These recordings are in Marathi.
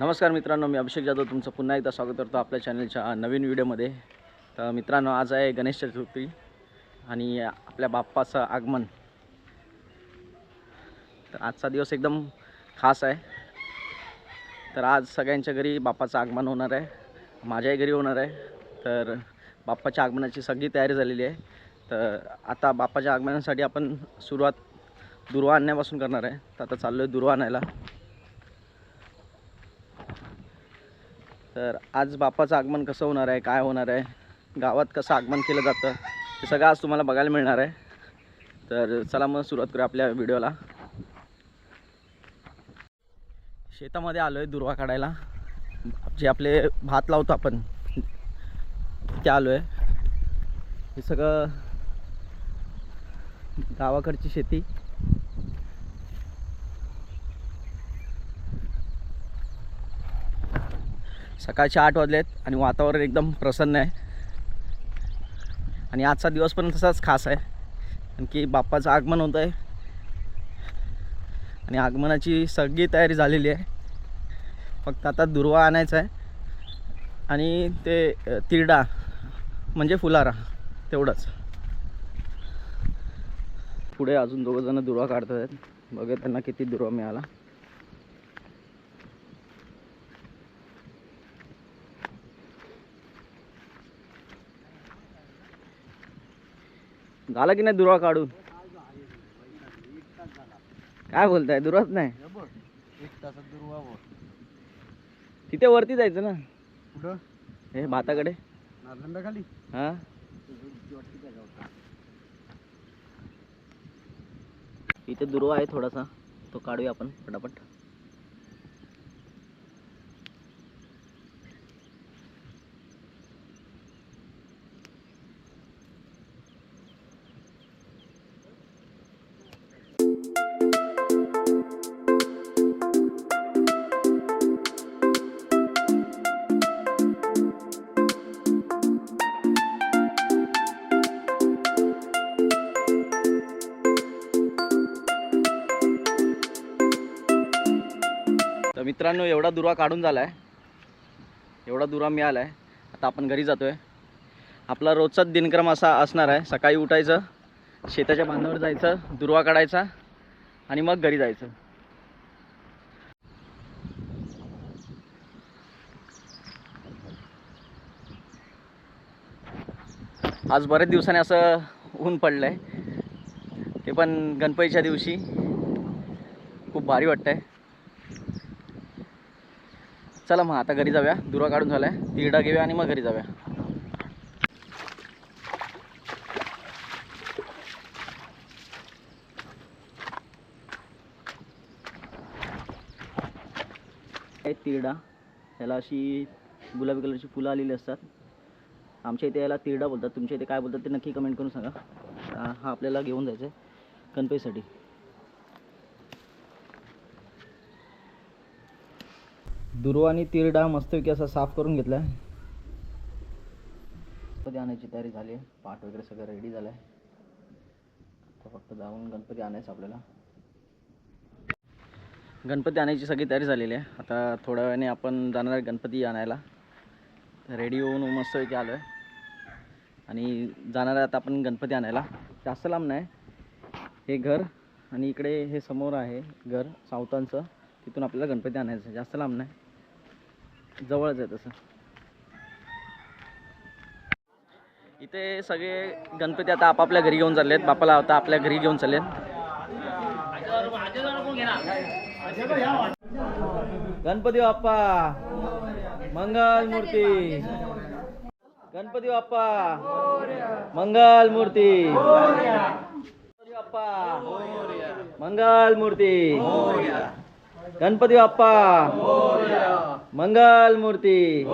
नमस्कार मित्रांनो, मी अभिषेक जाधव तुमचं पुन्हा एकदा स्वागत करतो आपल्या चॅनलच्या नवीन व्हिडिओमध्ये। तर मित्रांनो, आज आहे गणेश चतुर्थी आणि आपल्या बाप्पाचं आगमन। तर आजचा दिवस एकदम खास आहे। तर आज सगळ्यांच्या घरी बाप्पाचं आगमन होणार आहे, माझ्याही घरी होणार आहे। तर बाप्पाच्या आगमनाची सगळी तयारी झालेली आहे। तर आता बाप्पाच्या आगमनासाठी आपण सुरुवात दुर्वा आणण्यापासून करणार आहे। तर आता चाललो आहे दुर्वा आणायला। तर आज बाप्पाचं आगमन कसं होणार आहे, काय होणार आहे, गावात कसं आगमन केलं जातं, हे सगळं आज तुम्हाला बघायला मिळणार आहे। तर चला मग सुरुवात करूया आपल्या व्हिडिओला। शेतामध्ये आलो आहे दुर्वा काढायला, जे आपले भात लावतो आपण तिथे आलो आहे। हे सगळं गावाकडची शेती। सकाळचे 8 वाजलेत आणि वातावरण एकदम प्रसन्न आहे आणि आजचा दिवस पण तसाच खास आहे, कारण की बाप्पाचं आगमन होतं आहे आणि आगमनाची सगळी तयारी झालेली आहे। फक्त आता दुर्वा आणायचा आहे आणि ते तिरडा म्हणजे फुलारा तेवढंच। पुढे अजून दोघं जण दुर्वा काढत आहेत, बघा त्यांना किती दुर्वा मिळाला। झाला की नाही दुर्वा काढून? काय बोलताय, दुर्वाच नाही? 1 तासात दुर्वा तिथे वरती जायचं ना, कुठं? हे भाताकडे नारलंडाखाली. हां इथे दुर्वा आहे थोडासा, तो काढूया आपण पटापट। तर मित्रांनो, एवढा दुर्वा काढून झाला आहे, एवढा दुर्वा मिळाला आहे। आता आपण घरी जातो आहे। आपला रोजचाच दिनक्रम असा असणार आहे, सकाळी उठायचं, शेताच्या बांधावर जायचं, दुर्वा काढायचा आणि मग घरी जायचं। आज बरेच दिवसांनी असं ऊन पडलं आहे, ते पण गणपतीच्या दिवशी। खूप भारी वाटतं आहे। चला मग आता घरी जाऊया, दुर्वा काढून झाला आहे, तिरडा घेऊया आणि मग घरी जाऊया। तिरडा, याला अशी गुलाबी कलरची फुलं आलेली असतात। आमच्या इथे याला तिरडा बोलतात, तुमच्या इथे काय बोलतात ते नक्की कमेंट करून सांगा। हा आपल्याला घेऊन जायचं आहे गणपतीसाठी। दुर्वा आणि तिरडा मस्तपैकी असा साफ करून घेतला आहे। गणपती आणायची तयारी झाली आहे, पाट वगैरे सगळं रेडी झालं आहे। आता फक्त जाऊन गणपती आणायचं आपल्याला। गणपती आणायची सगळी तयारी झालेली आहे। आता थोड्या वेळाने आपण जाणार आहे गणपती आणायला। रेडी होऊन मस्तपैकी आलो आहे आणि जाणार आहे आता आपण गणपती आणायला। जास्त लांब नाही, हे घर आणि इकडे हे समोर आहे घर सावतांचं, तिथून आपल्याला गणपती आणायचं आहे। जास्त लांब नाही, जवळच आहे तसं। इथे सगळे गणपती आता आपापल्या घरी घेऊन चाललेत, बाप्पाला आता आपल्या घरी घेऊन चाललेत। गणपती बाप्पा मंगल मूर्ती, गणपती बाप्पा मंगल मूर्ती, गणपती बाप्पा मंगल मूर्ती, गणपती बाप्पा मंगल मूर्ती,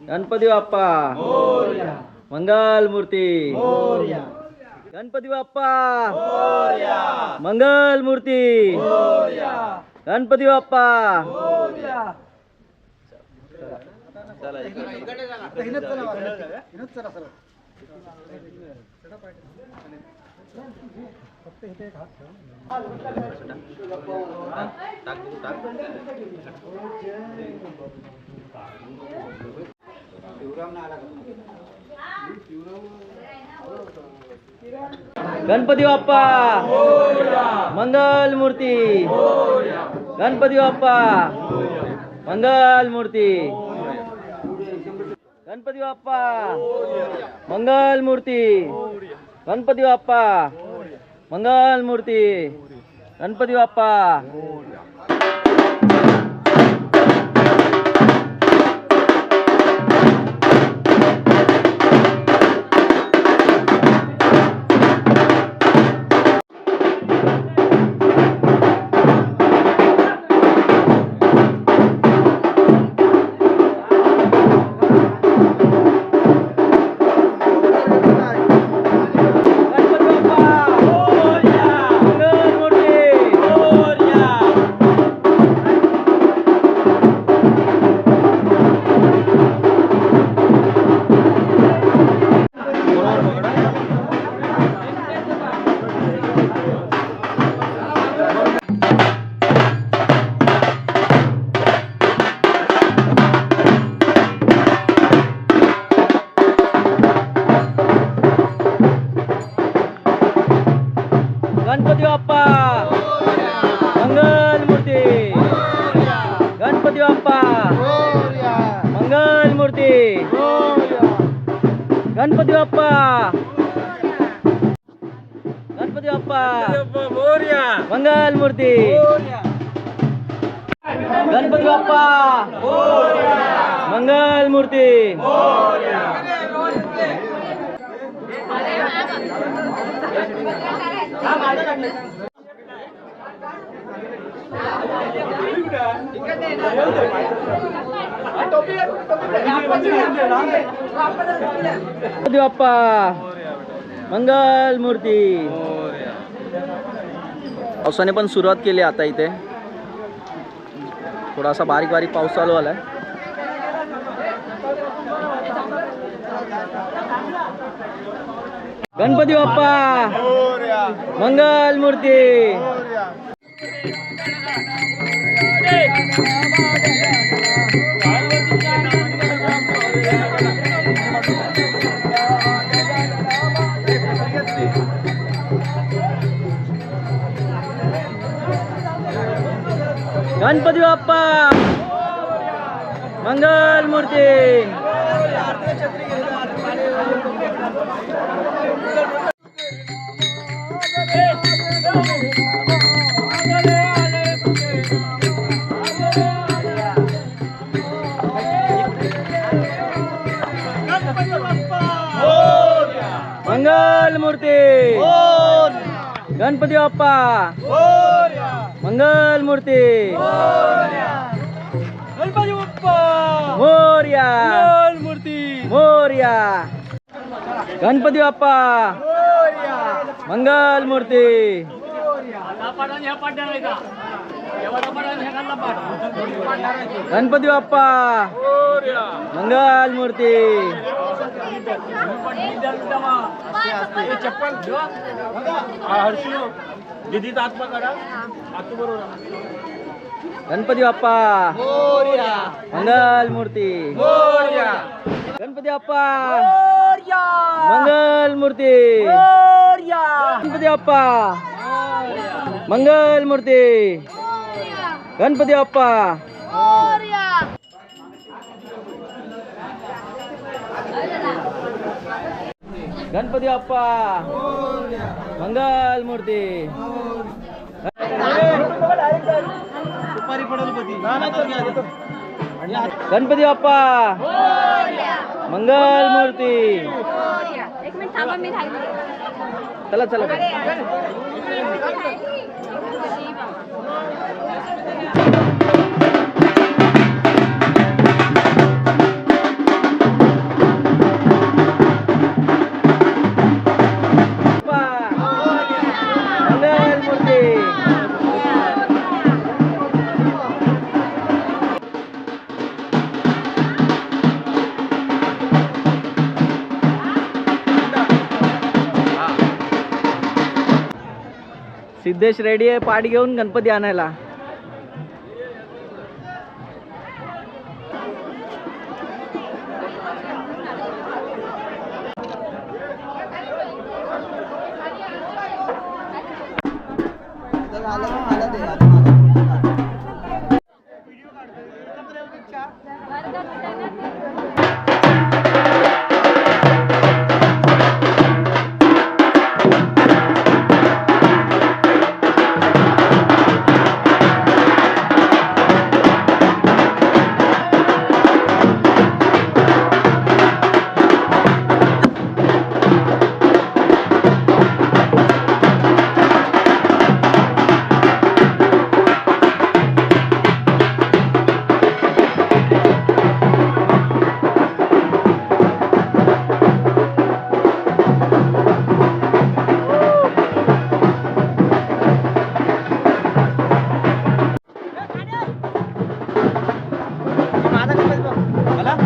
गणपती बाप्पा मंगल मूर्ती, गणपती बाप्पा मंगल मूर्ती, गणपती बाप्पा। गणपती बाप्पा मंगल मूर्ती. गणपती बाप्पा मंगल मूर्ती. गणपती बाप्पा मंगल मूर्ती. गणपती बाप्पा मंगल मूर्ती. गणपती बाप्पा. गणपती बाप्पा मंगल मूर्ती. गणपती बाप्पा मंगल मूर्ती. गणपती बाप्पा. गणपती बाप्पा मंगल मूर्ती. गणपती बाप्पा मंगल मूर्ती. गणपती बाप्पा मंगल मूर्ती. पावसाने पण सुरुवात केली आता इथे. थोडासा बारीक बारीक पाऊस चालू आलाय. गणपती बाप्पा मंगल मूर्ती. गणपती बाप्पा मंगल मूर्ती. मंगल मूर्ती. गणपती बाप्पा मंगल मूर्ती. गणपती बाप्पा मोरया. मंगल मूर्ती मोरया. गणपती बाप्पा मंगल मूर्ती. गणपती बाप्पा मंगल मूर्ती. गणपती बाप्पा मंगल मूर्ती. गणपती बाप्पा मंगल मूर्ती. गणपती बाप्पा मंगल मूर्ती. गणपती बाप्पा. गणपती बाप्पा मंगल मूर्ती. गणपती बाप्पा मंगल मूर्ती. एक मिनिट थांबा मी राहिली. चला चला. मंगल मूर्ती. सिद्धेश रेडी आहे पाठ घेऊन गणपती आणायला.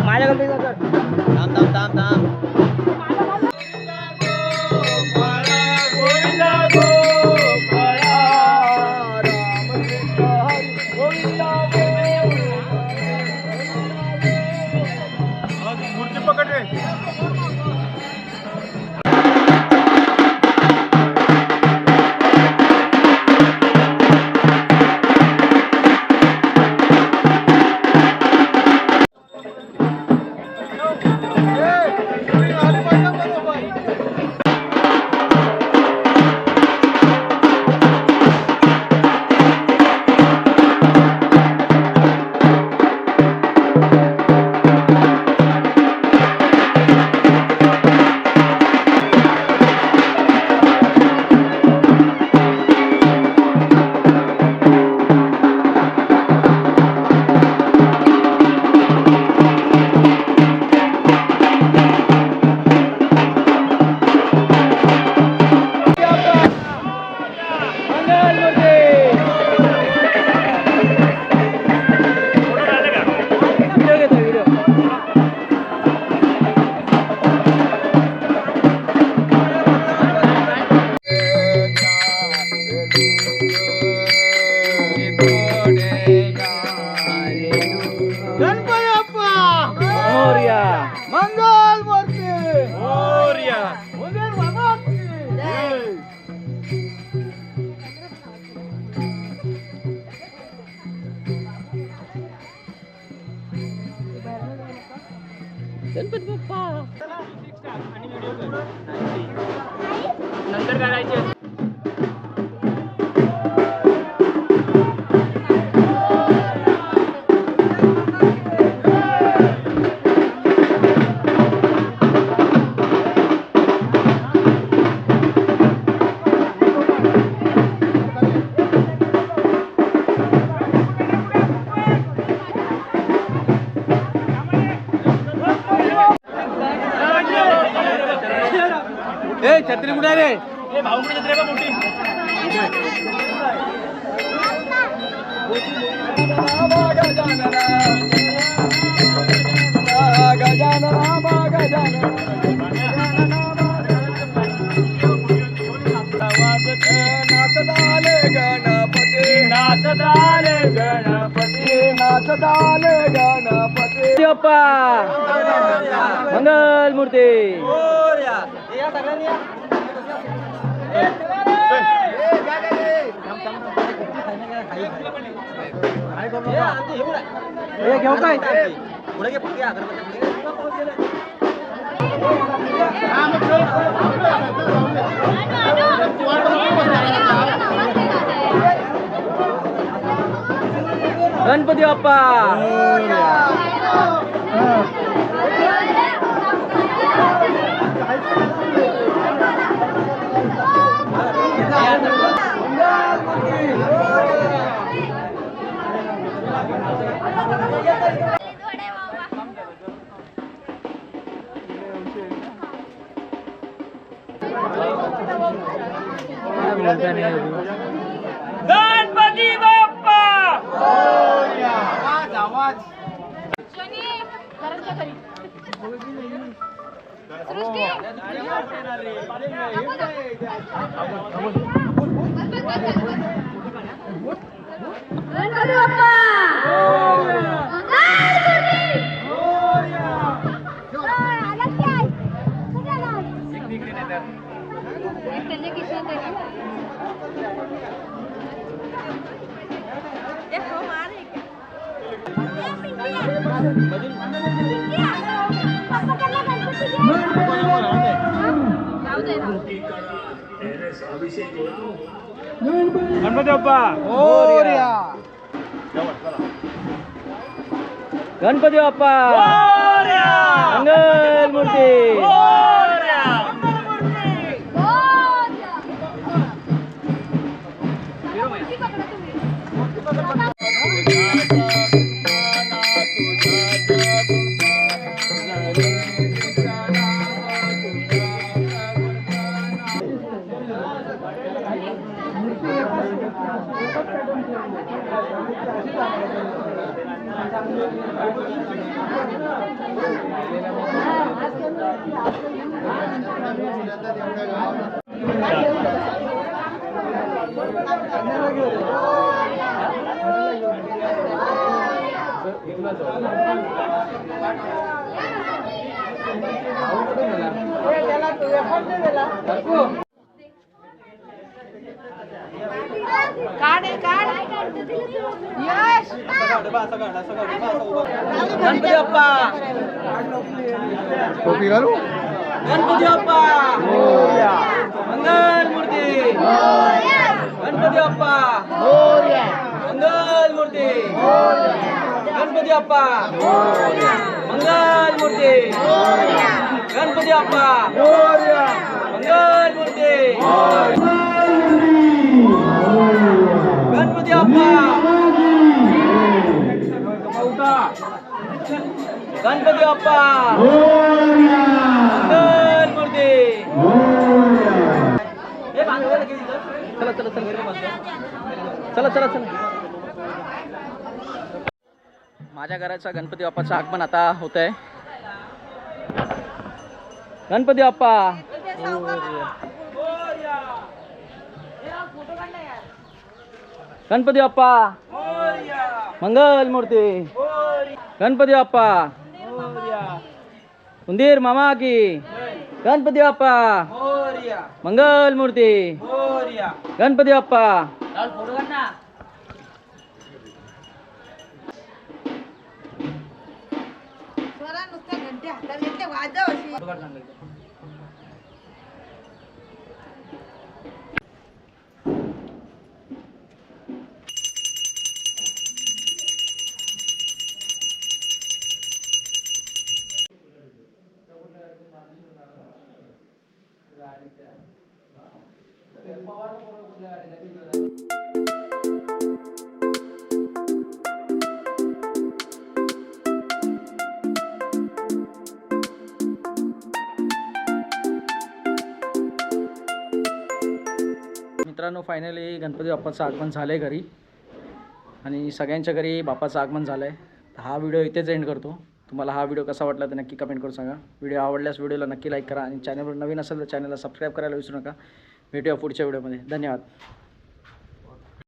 माझ्या गणपतीचा थांब थांब थांब थांब. मूर्ती पकड रे. मंगल मूर्ती मोरया. गणपती बाप्पा. नंतर काढायचे. छत्री कुठे रे? भाऊकडे छत्री का मोठी? नाचदाले गणपती बाप्पा. मंगल मूर्ती. घेऊ काय? गणपती बाप्पा. गणपती बाप्पा. आवाज. गणपती बाप्पा. गणपती बाप्पा मोरया. गणपती बाप्पा मोरया. मंगल मूर्ती मोरया. गणपती बाप्पा टोपी घालू. गणपती बाप्पा मोरया. मंगल मूर्ती गणपती बाप्पा मोरया. मंगल मूर्ती गणपती बाप्पा मंगल मूर्ती गणपती बाप्पा मोरया. मंगल मूर्ती गणपती बाप्पा गणपती बाप्पा मंगल मूर्ती. चला चला चला चला चला चला. माझ्या घराचा गणपती बाप्पाचं आगमन आता होत आहे. गणपती बाप्पा गणपती बाप्पा मंगल मूर्ती गणपती बाप्पा उंदीर मामा की गणपती बाप्पा मंगल मूर्ती गणपती बाप्पा. मित्रांनो, फायनली गणपती बाप्पाचं आगमन झालं आहे घरी आणि सगळ्यांच्या घरी बाप्पाचं आगमन झालं आहे. हा व्हिडिओ इथेच एंड करतो. तुम्हाला हा व्हिडिओ कसा वाटला तर नक्की कमेंट करून सांगा. व्हिडिओ आवडल्यास व्हिडिओला नक्की लाईक करा आणि चॅनलवर नवीन असेल तर चॅनलला सबस्क्राईब करायला विसरू नका. भेटूया पुढच्या व्हिडिओमध्ये. धन्यवाद.